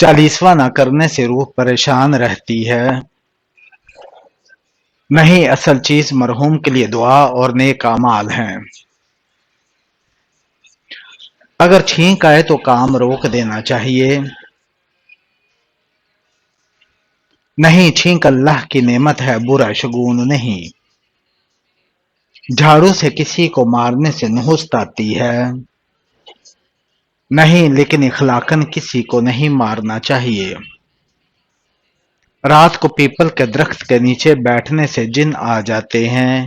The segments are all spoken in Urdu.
40واں نہ کرنے سے روح پریشان رہتی ہے۔ نہیں، اصل چیز مرحوم کے لیے دعا اور نیک اعمال ہیں۔ اگر چھینک آئے تو کام روک دینا چاہیے۔ نہیں، چھینک اللہ کی نعمت ہے، برا شگون نہیں۔ جھاڑو سے کسی کو مارنے سے نحوست آتی ہے۔ نہیں، لیکن اخلاقاً کسی کو نہیں مارنا چاہیے۔ رات کو پیپل کے درخت کے نیچے بیٹھنے سے جن آ جاتے ہیں۔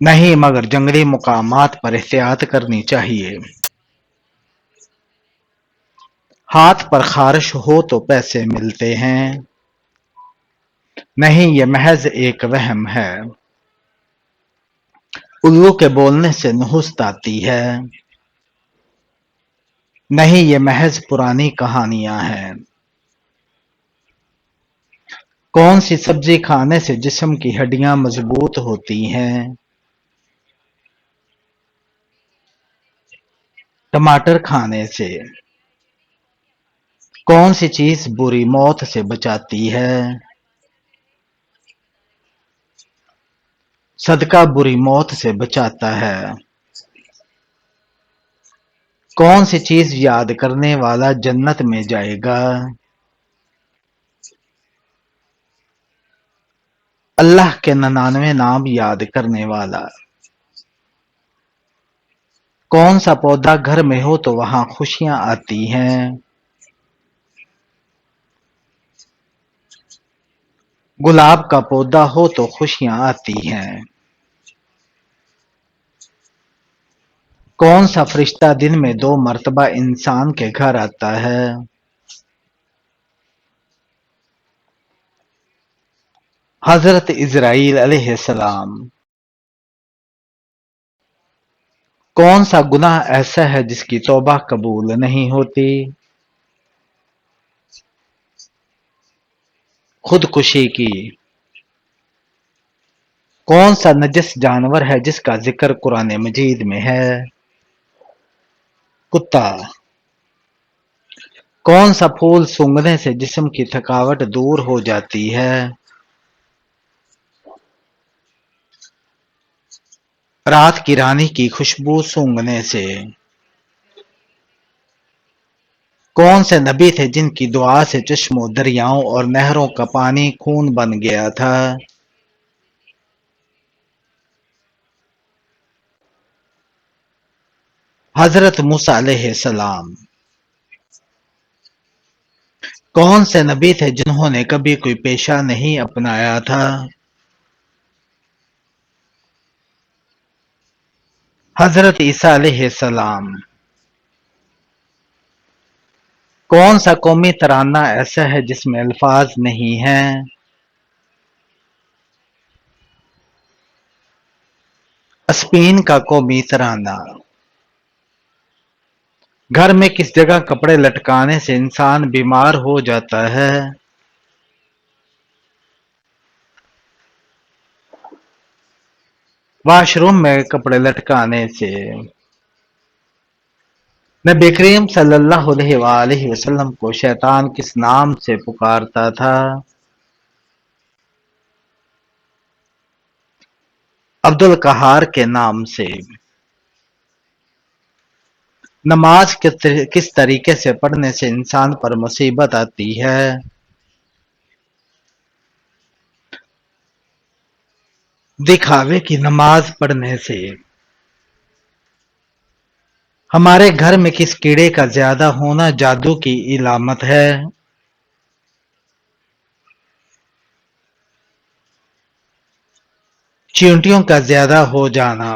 نہیں، مگر جنگلی مقامات پر احتیاط کرنی چاہیے۔ ہاتھ پر خارش ہو تو پیسے ملتے ہیں۔ نہیں، یہ محض ایک وہم ہے۔ الو کے بولنے سے نحوست آتی ہے۔ نہیں، یہ محض پرانی کہانیاں ہیں۔ کون سی سبزی کھانے سے جسم کی ہڈیاں مضبوط ہوتی ہیں؟ ٹماٹر کھانے سے۔ کون سی چیز بری موت سے بچاتی ہے؟ صدقہ بری موت سے بچاتا ہے۔ کون سی چیز یاد کرنے والا جنت میں جائے گا؟ اللہ کے 99 نام یاد کرنے والا۔ کون سا پودا گھر میں ہو تو وہاں خوشیاں آتی ہیں؟ گلاب کا پودا ہو تو خوشیاں آتی ہیں۔ کون سا فرشتہ دن میں 2 مرتبہ انسان کے گھر آتا ہے؟ حضرت اسرائیل علیہ السلام۔ کون سا گناہ ایسا ہے جس کی توبہ قبول نہیں ہوتی؟ خودکشی کی۔ کون سا نجس جانور ہے جس کا ذکر قرآن مجید میں ہے؟ کتا۔ کون سا پھول سونگھنے سے جسم کی تھکاوٹ دور ہو جاتی ہے؟ رات کی رانی کی خوشبو سونگھنے سے۔ کون سے نبی تھے جن کی دعا سے چشموں، دریاؤں اور نہروں کا پانی خون بن گیا تھا؟ حضرت موسیٰ علیہ السلام۔ کون سے نبی تھے جنہوں نے کبھی کوئی پیشہ نہیں اپنایا تھا؟ حضرت عیسیٰ علیہ السلام۔ کون سا قومی ترانہ ایسا ہے جس میں الفاظ نہیں ہیں؟ اسپین کا قومی ترانہ۔ گھر میں کس جگہ کپڑے لٹکانے سے انسان بیمار ہو جاتا ہے؟ واش روم میں کپڑے لٹکانے سے۔ نبی کریم صلی اللہ علیہ وآلہ وسلم کو شیطان کس نام سے پکارتا تھا؟ عبد القہار کے نام سے۔ نماز کس طریقے سے پڑھنے سے انسان پر مصیبت آتی ہے؟ دکھاوے کی نماز پڑھنے سے۔ ہمارے گھر میں کس کیڑے کا زیادہ ہونا جادو کی علامت ہے؟ چیونٹیوں کا زیادہ ہو جانا۔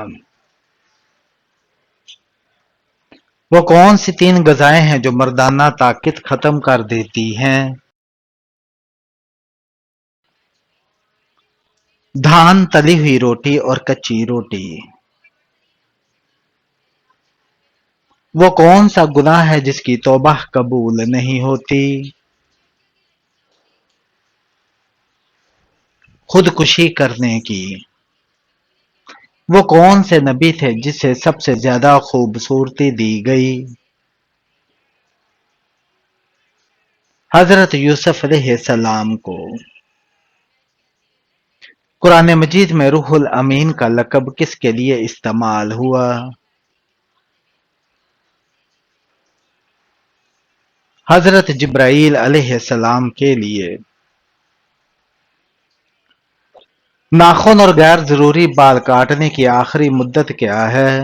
وہ کون سی 3 غذائیں ہیں جو مردانہ طاقت ختم کر دیتی ہیں؟ دھان، تلی ہوئی روٹی اور کچی روٹی۔ وہ کون سا گناہ ہے جس کی توبہ قبول نہیں ہوتی؟ خودکشی کرنے کی۔ وہ کون سے نبی تھے جسے سب سے زیادہ خوبصورتی دی گئی؟ حضرت یوسف علیہ السلام کو قرآن مجید میں روح الامین کا لقب کس کے لیے استعمال ہوا؟ حضرت جبرائیل علیہ السلام کے لیے۔ ناخن اور غیر ضروری بال کاٹنے کی آخری مدت کیا ہے؟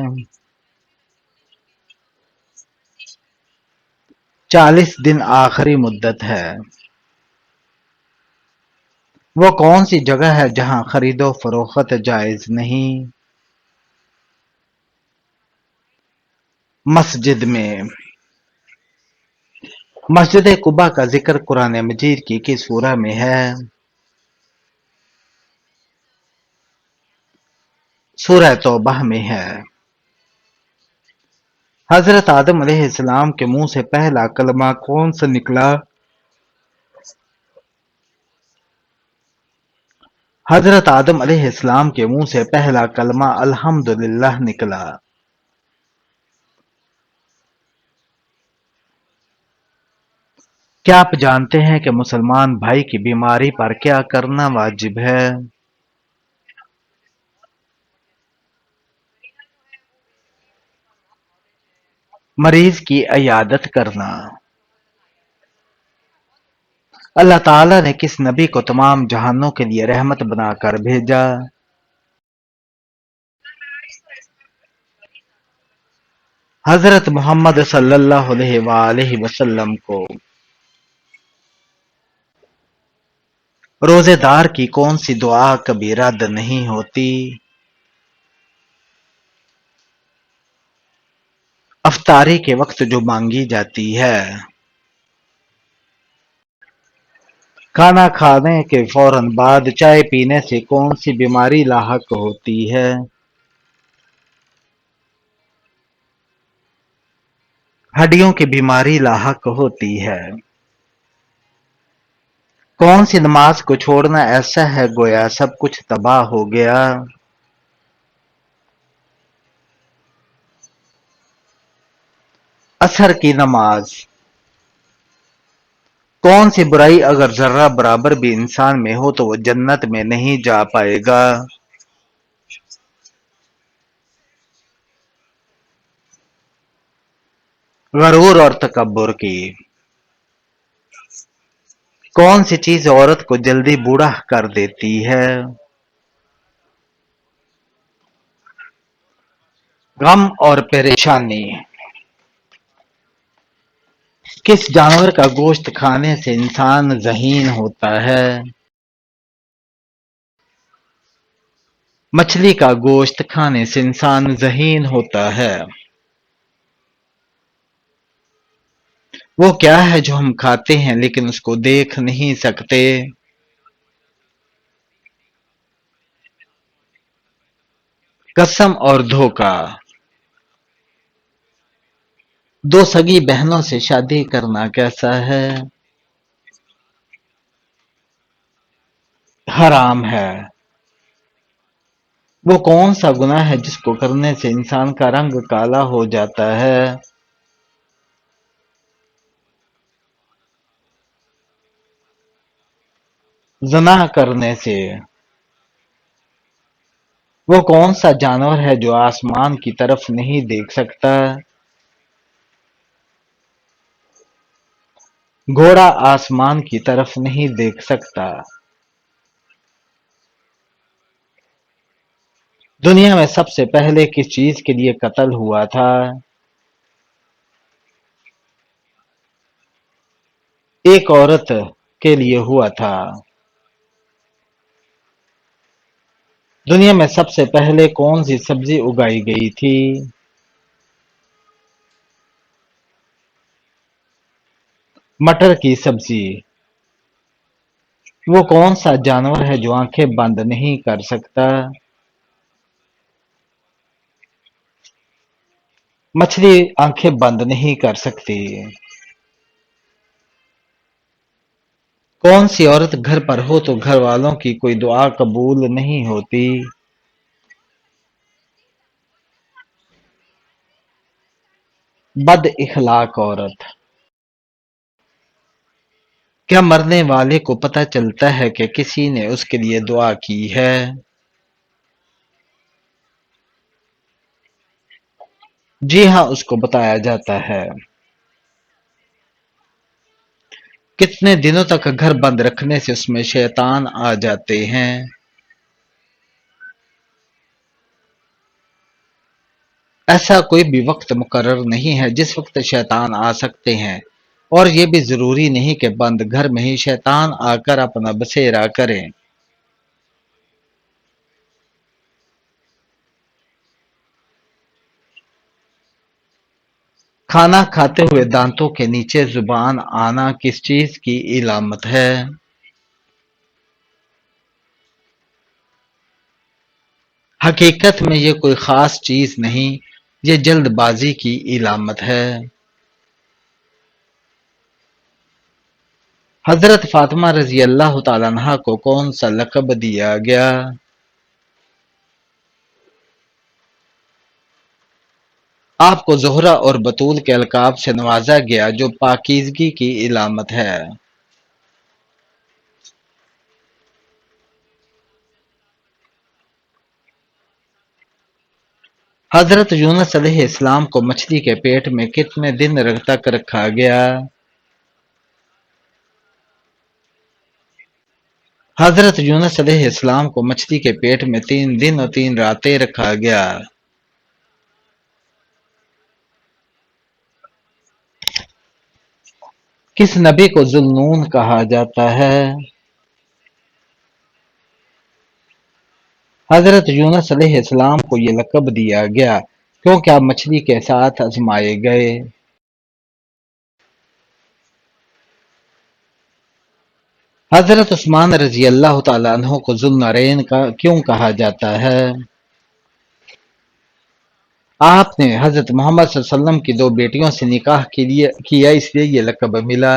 40 دن آخری مدت ہے۔ وہ کون سی جگہ ہے جہاں خرید و فروخت جائز نہیں؟ مسجد میں۔ مسجد قباء کا ذکر قرآن مجید کی کس سورہ میں ہے؟ سورہ توبہ میں ہے۔ حضرت آدم علیہ السلام کے منہ سے پہلا کلمہ کون سا نکلا؟ حضرت آدم علیہ السلام کے منہ سے پہلا کلمہ الحمدللہ نکلا۔ کیا آپ جانتے ہیں کہ مسلمان بھائی کی بیماری پر کیا کرنا واجب ہے؟ مریض کی عیادت کرنا۔ اللہ تعالیٰ نے کس نبی کو تمام جہانوں کے لیے رحمت بنا کر بھیجا؟ حضرت محمد صلی اللہ علیہ وآلہ وسلم کو روزے دار کی کون سی دعا کبھی رد نہیں ہوتی؟ افطاری کے وقت جو مانگی جاتی ہے۔ کھانا کھانے کے فوراً بعد چائے پینے سے کون سی بیماری لاحق ہوتی ہے؟ ہڈیوں کی بیماری لاحق ہوتی ہے۔ کون سی نماز کو چھوڑنا ایسا ہے گویا سب کچھ تباہ ہو گیا؟ عصر کی نماز۔ کون سی برائی اگر ذرہ برابر بھی انسان میں ہو تو وہ جنت میں نہیں جا پائے گا؟ غرور اور تکبر کی۔ کون سی چیز عورت کو جلدی بوڑھا کر دیتی ہے؟ غم اور پریشانی۔ کس جانور کا گوشت کھانے سے انسان ذہین ہوتا ہے؟ مچھلی کا گوشت کھانے سے انسان ذہین ہوتا ہے۔ وہ کیا ہے جو ہم کھاتے ہیں لیکن اس کو دیکھ نہیں سکتے؟ قسم اور دھوکہ۔ دو سگی بہنوں سے شادی کرنا کیسا ہے؟ حرام ہے۔ وہ کون سا گناہ ہے جس کو کرنے سے انسان کا رنگ کالا ہو جاتا ہے؟ زنا کرنے سے۔ وہ کون سا جانور ہے جو آسمان کی طرف نہیں دیکھ سکتا؟ گھوڑا آسمان کی طرف نہیں دیکھ سکتا۔ دنیا میں سب سے پہلے کس چیز کے لیے قتل ہوا تھا؟ ایک عورت کے لیے ہوا تھا۔ دنیا میں سب سے پہلے کون سی سبزی اگائی گئی تھی؟ مٹر کی سبزی۔ وہ کون سا جانور ہے جو آنکھیں بند نہیں کر سکتا؟ مچھلی آنکھیں بند نہیں کر سکتی۔ کون سی عورت گھر پر ہو تو گھر والوں کی کوئی دعا قبول نہیں ہوتی؟ بد اخلاق عورت۔ کیا مرنے والے کو پتہ چلتا ہے کہ کسی نے اس کے لیے دعا کی ہے؟ جی ہاں، اس کو بتایا جاتا ہے۔ کتنے دنوں تک گھر بند رکھنے سے اس میں شیطان آ جاتے ہیں؟ ایسا کوئی بھی وقت مقرر نہیں ہے جس وقت شیطان آ سکتے ہیں، اور یہ بھی ضروری نہیں کہ بند گھر میں ہی شیطان آ کر اپنا بسیرا کرے۔ کھانا کھاتے ہوئے دانتوں کے نیچے زبان آنا کس چیز کی علامت ہے؟ حقیقت میں یہ کوئی خاص چیز نہیں، یہ جلد بازی کی علامت ہے۔ حضرت فاطمہ رضی اللہ تعالیٰ عنہا کو کون سا لقب دیا گیا؟ آپ کو زہرہ اور بطول کے القاب سے نوازا گیا جو پاکیزگی کی علامت ہے۔ حضرت یونس علیہ السلام کو مچھلی کے پیٹ میں کتنے دن تک رکھا گیا؟ حضرت یونس علیہ السلام کو مچھلی کے پیٹ میں 3 دن اور 3 راتیں رکھا گیا۔ کس نبی کو ذوالنون کہا جاتا ہے؟ حضرت یونس علیہ السلام کو یہ لقب دیا گیا کیونکہ آپ مچھلی کے ساتھ آزمائے گئے۔ حضرت عثمان رضی اللہ تعالیٰ عنہ کو ذوالنورین کا کیوں کہا جاتا ہے؟ آپ نے حضرت محمد صلی اللہ علیہ وسلم کی 2 بیٹیوں سے نکاح کیا اس لیے یہ لقب ملا۔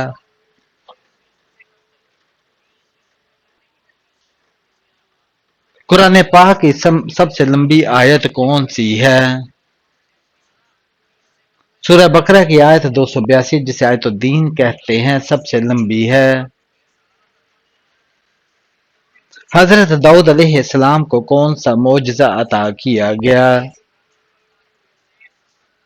قرآن پاک کی سب سے لمبی آیت کون سی ہے؟ سورہ بقرہ کی آیت 282 جسے آیت الدین کہتے ہیں سب سے لمبی ہے۔ حضرت داؤد علیہ السلام کو کون سا معجزہ عطا کیا گیا؟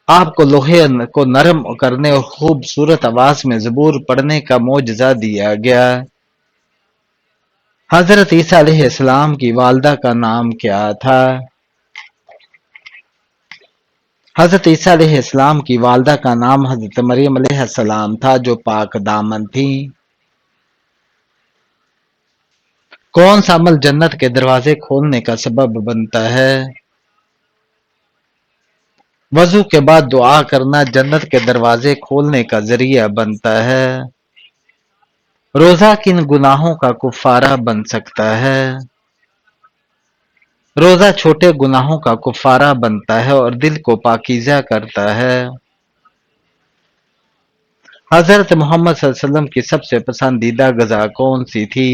آپ کو لوہے کو نرم کرنے اور خوبصورت آواز میں زبور پڑھنے کا معجزہ دیا گیا۔ حضرت عیسیٰ علیہ السلام کی والدہ کا نام کیا تھا؟ حضرت عیسیٰ علیہ السلام کی والدہ کا نام حضرت مریم علیہ السلام تھا جو پاک دامن تھیں۔ کون سا عمل جنت کے دروازے کھولنے کا سبب بنتا ہے؟ وضو کے بعد دعا کرنا جنت کے دروازے کھولنے کا ذریعہ بنتا ہے۔ روزہ کن گناہوں کا کفارہ بن سکتا ہے؟ روزہ چھوٹے گناہوں کا کفارہ بنتا ہے اور دل کو پاکیزہ کرتا ہے۔ حضرت محمد صلی اللہ علیہ وسلم کی سب سے پسندیدہ غذا کون سی تھی؟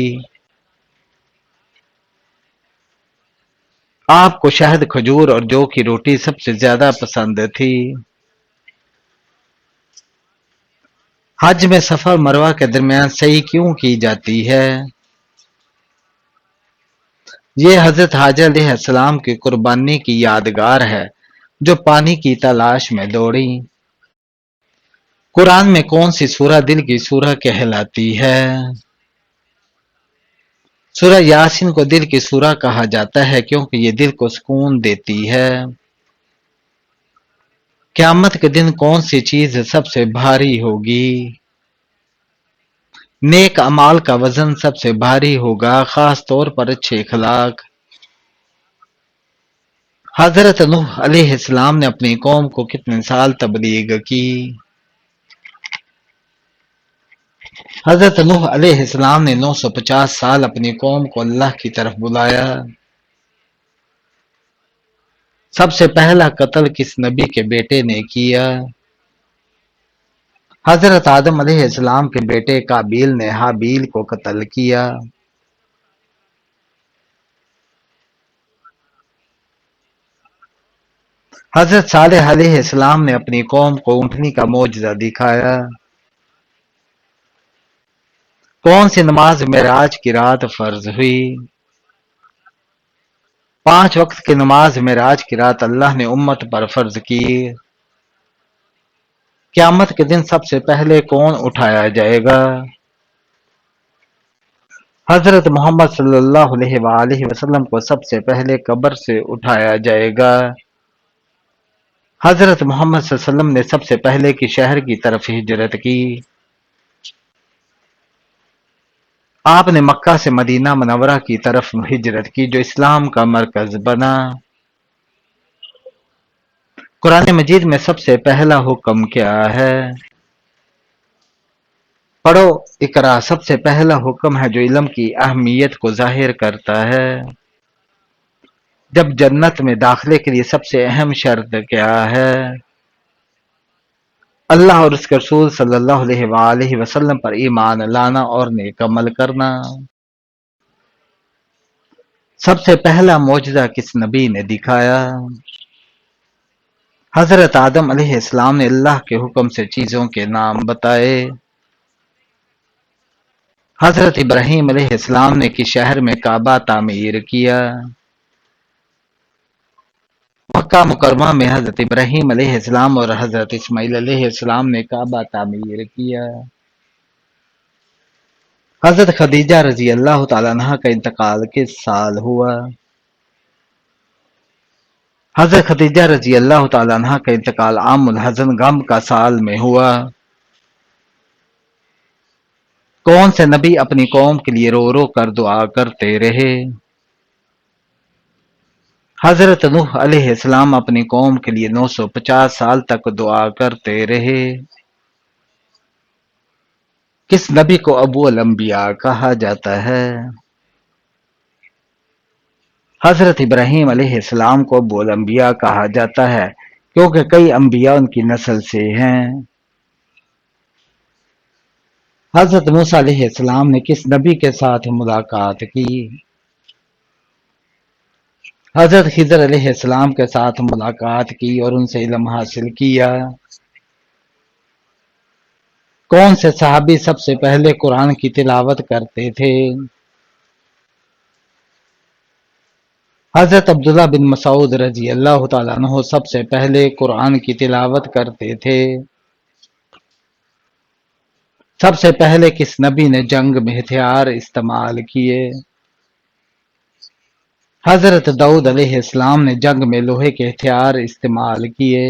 آپ کو شہد، کھجور اور جو کی روٹی سب سے زیادہ پسند تھی۔ حج میں صفا اور مروہ کے درمیان سعی کیوں کی جاتی ہے؟ یہ حضرت حاجر علیہ السلام کی قربانی کی یادگار ہے جو پانی کی تلاش میں دوڑیں۔ قرآن میں کون سی سورہ دل کی سورہ کہلاتی ہے؟ سورہ یاسین کو دل کی سورہ کہا جاتا ہے کیونکہ یہ دل کو سکون دیتی ہے۔ قیامت کے دن کون سی چیز سب سے بھاری ہوگی؟ نیک اعمال کا وزن سب سے بھاری ہوگا، خاص طور پر اچھے اخلاق۔ حضرت نوح علیہ السلام نے اپنی قوم کو کتنے سال تبلیغ کی؟ حضرت نوح علیہ السلام نے 950 سال اپنی قوم کو اللہ کی طرف بلایا۔ سب سے پہلا قتل کس نبی کے بیٹے نے کیا؟ حضرت آدم علیہ السلام کے بیٹے قابیل نے حابیل کو قتل کیا۔ حضرت صالح علیہ السلام نے اپنی قوم کو اونٹنی کا معجزہ دکھایا۔ کون سی نماز معراج کی رات فرض ہوئی؟ 5 وقت کی نماز معراج کی رات اللہ نے امت پر فرض کی۔ قیامت کے دن سب سے پہلے کون اٹھایا جائے گا؟ حضرت محمد صلی اللہ علیہ وآلہ وسلم کو سب سے پہلے قبر سے اٹھایا جائے گا۔ حضرت محمد صلی اللہ علیہ وسلم نے سب سے پہلے کس شہر کی طرف ہجرت کی؟ آپ نے مکہ سے مدینہ منورہ کی طرف ہجرت کی جو اسلام کا مرکز بنا۔ قرآن مجید میں سب سے پہلا حکم کیا ہے؟ پڑھو اقرا سب سے پہلا حکم ہے جو علم کی اہمیت کو ظاہر کرتا ہے۔ جب جنت میں داخلے کے لیے سب سے اہم شرط کیا ہے؟ اللہ اور اس کے رسول صلی اللہ علیہ وآلہ وسلم پر ایمان لانا اور نیک عمل کرنا۔ سب سے پہلا معجزہ کس نبی نے دکھایا؟ حضرت آدم علیہ السلام نے اللہ کے حکم سے چیزوں کے نام بتائے۔ حضرت ابراہیم علیہ السلام نے کس شہر میں کعبہ تعمیر کیا؟ مکہ مکرمہ میں حضرت ابراہیم علیہ السلام اور حضرت اسماعیل علیہ السلام نے کعبہ تعمیر کیا۔ حضرت خدیجہ رضی اللہ تعالیٰ عنہا کا انتقال کس سال ہوا؟ حضرت خدیجہ رضی اللہ تعالیٰ عنہا کا انتقال عام الحزن غم کا سال میں ہوا۔ کون سے نبی اپنی قوم کے لیے رو رو کر دعا کرتے رہے؟ حضرت نوح علیہ السلام اپنی قوم کے لیے 950 سال تک دعا کرتے رہے۔ کس نبی کو ابو الانبیاء کہا جاتا ہے؟ حضرت ابراہیم علیہ السلام کو ابو الانبیاء کہا جاتا ہے کیونکہ کئی انبیاء ان کی نسل سے ہیں۔ حضرت موسیٰ علیہ السلام نے کس نبی کے ساتھ ملاقات کی؟ حضرت خضر علیہ السلام کے ساتھ ملاقات کی اور ان سے علم حاصل کیا۔ کون سے صحابی سب سے پہلے قرآن کی تلاوت کرتے تھے؟ حضرت عبداللہ بن مسعود رضی اللہ تعالیٰ عنہ سب سے پہلے قرآن کی تلاوت کرتے تھے۔ سب سے پہلے کس نبی نے جنگ میں ہتھیار استعمال کیے؟ حضرت داؤد علیہ السلام نے جنگ میں لوہے کے ہتھیار استعمال کیے۔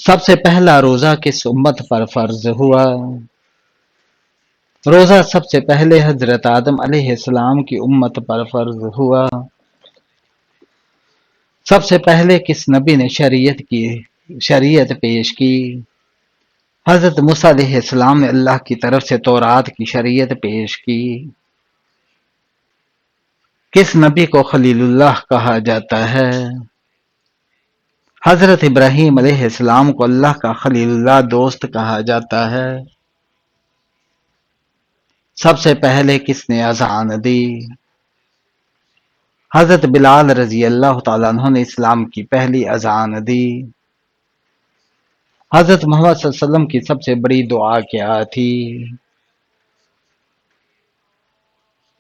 سب سے پہلا روزہ کس امت پر فرض ہوا؟ روزہ سب سے پہلے حضرت آدم علیہ السلام کی امت پر فرض ہوا۔ سب سے پہلے کس نبی نے شریعت پیش کی؟ حضرت موسیٰ علیہ السلام نے اللہ کی طرف سے تورات کی شریعت پیش کی۔ کس نبی کو خلیل اللہ کہا جاتا ہے؟ حضرت ابراہیم علیہ السلام کو اللہ کا خلیل اللہ دوست کہا جاتا ہے۔ سب سے پہلے کس نے اذان دی؟ حضرت بلال رضی اللہ تعالیٰ عنہ نے اسلام کی پہلی اذان دی۔ حضرت محمد صلی اللہ علیہ وسلم کی سب سے بڑی دعا کیا تھی؟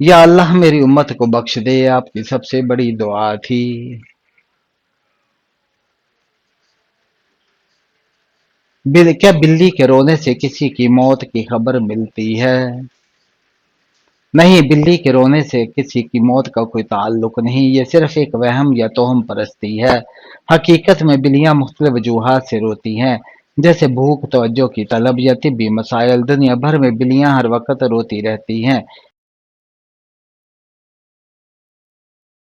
یا اللہ میری امت کو بخش دے آپ کی سب سے بڑی دعا تھی۔ کیا بلی کے رونے سے کسی کی موت کی خبر ملتی ہے؟ نہیں، بلی کے رونے سے کسی کی موت کا کوئی تعلق نہیں، یہ صرف ایک وہم یا توہم پرستی ہے۔ حقیقت میں بلیاں مختلف وجوہات سے روتی ہیں، جیسے بھوک، توجہ کی طلب یا طبی مسائل۔ دنیا بھر میں بلیاں ہر وقت روتی رہتی ہیں،